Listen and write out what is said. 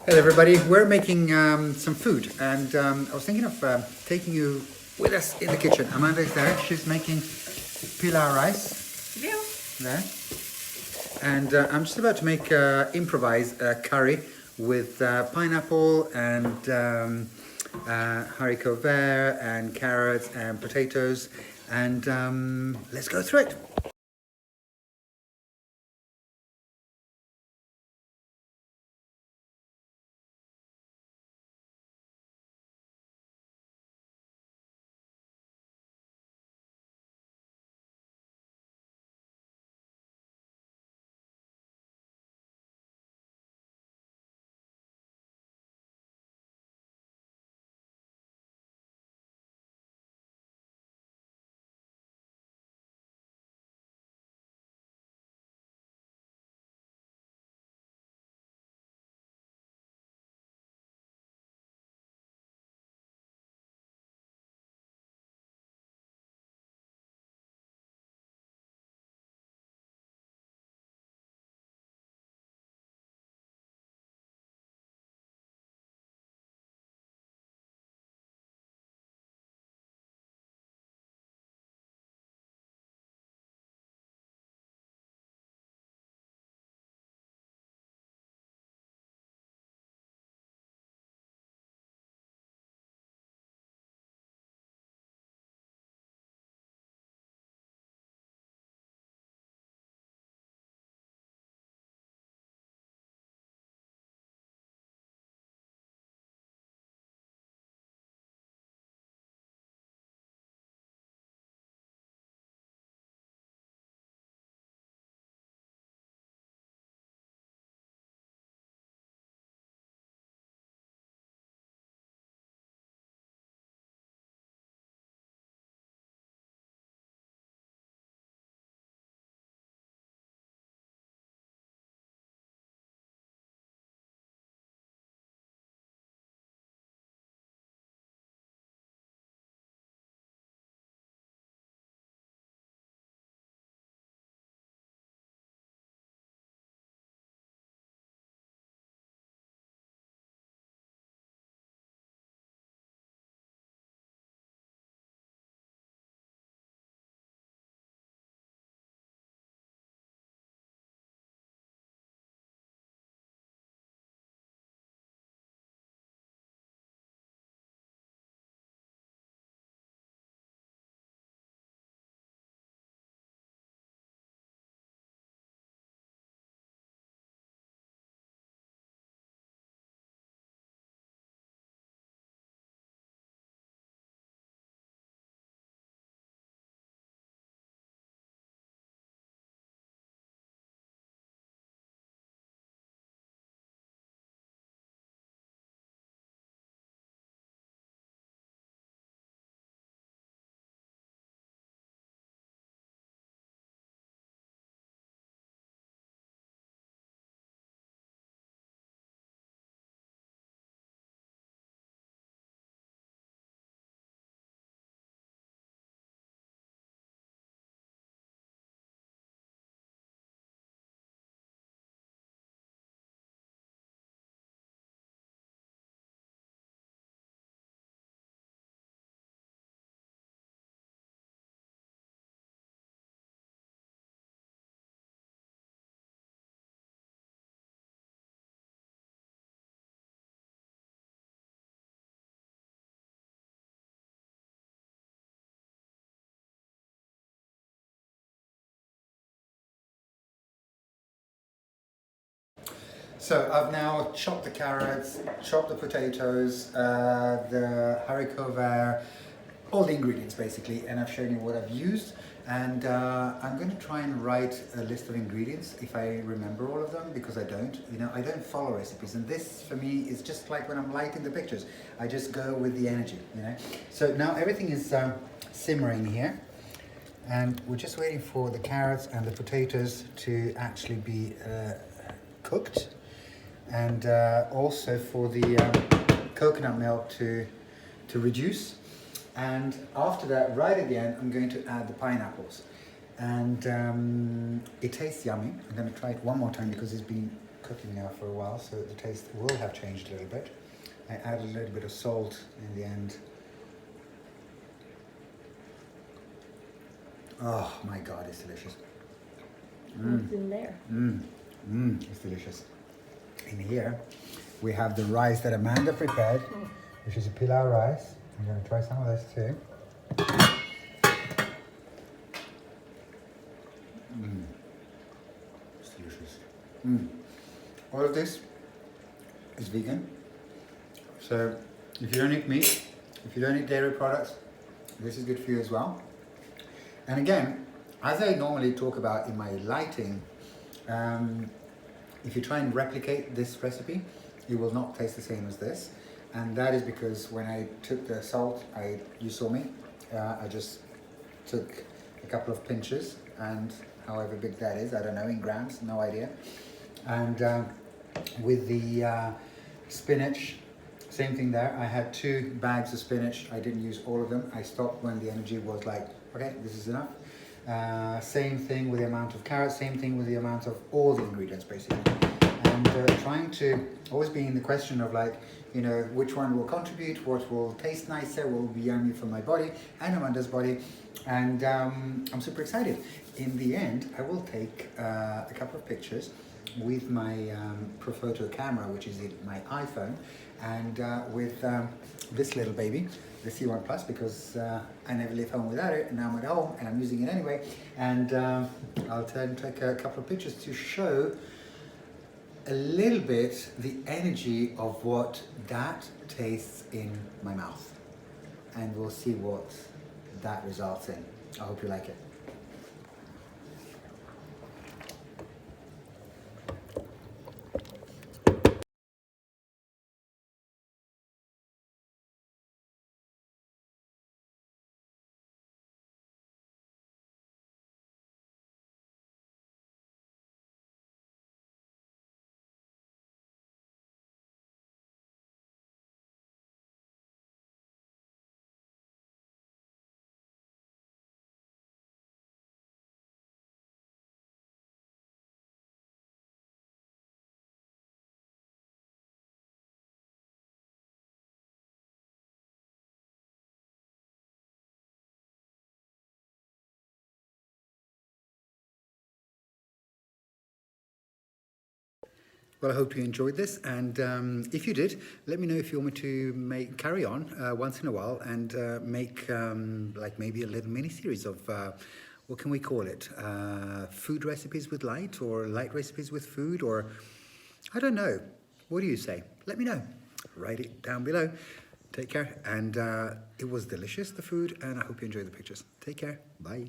Hello everybody, we're making some food and I was thinking of taking you with us in the kitchen. Amanda's there, she's making pilau rice. Yeah. There. And I'm just about to make improvise curry with pineapple and haricot vert and carrots and potatoes, and let's go through it. So I've now chopped the carrots, chopped the potatoes, the haricot vert, all the ingredients basically, and I've shown you what I've used. And I'm going to try and write a list of ingredients if I remember all of them, because I don't. I don't follow recipes, and this for me is just like when I'm lighting the pictures. I just go with the energy. So now everything is simmering here, and we're just waiting for the carrots and the potatoes to actually be cooked, and also for the coconut milk to reduce. And after that, right at the end, I'm going to add the pineapples, and it tastes yummy. I'm going to try it one more time because it's been cooking now for a while, so the taste will have changed a little bit. I added a little bit of salt in the end. Oh my God, it's delicious. What's in there? It's delicious. In here, we have the rice that Amanda prepared, which is a pilau rice. I'm going to try some of this too. It's delicious. All of this is vegan. So if you don't eat meat, if you don't eat dairy products, this is good for you as well. And again, as I normally talk about in my lighting, if you try and replicate this recipe, it will not taste the same as this. And that is because when I took the salt, you saw me, I just took a couple of pinches, and however big that is, I don't know, in grams, no idea. And with the spinach, same thing there. I had 2 bags of spinach. I didn't use all of them. I stopped when the energy was like, okay, this is enough. Same thing with the amount of carrots, same thing with the amount of all the ingredients basically. And trying to always be in the question of like, you know, which one will contribute, what will taste nicer, what will be yummy for my body and Amanda's body. And I'm super excited. In the end, I will take a couple of pictures with my Profoto camera, which is in my iPhone, and with this little baby, the C1 Plus, because I never leave home without it, and now I'm at home and I'm using it anyway. And I'll take a couple of pictures to show a little bit the energy of what that tastes in my mouth. And we'll see what that results in. I hope you like it. Well, I hope you enjoyed this, and if you did, let me know if you want me to carry on once in a while and make like maybe a little mini series of what can we call it? Food recipes with light, or light recipes with food, or I don't know. What do you say? Let me know. Write it down below. Take care, and it was delicious, the food, and I hope you enjoyed the pictures. Take care. Bye.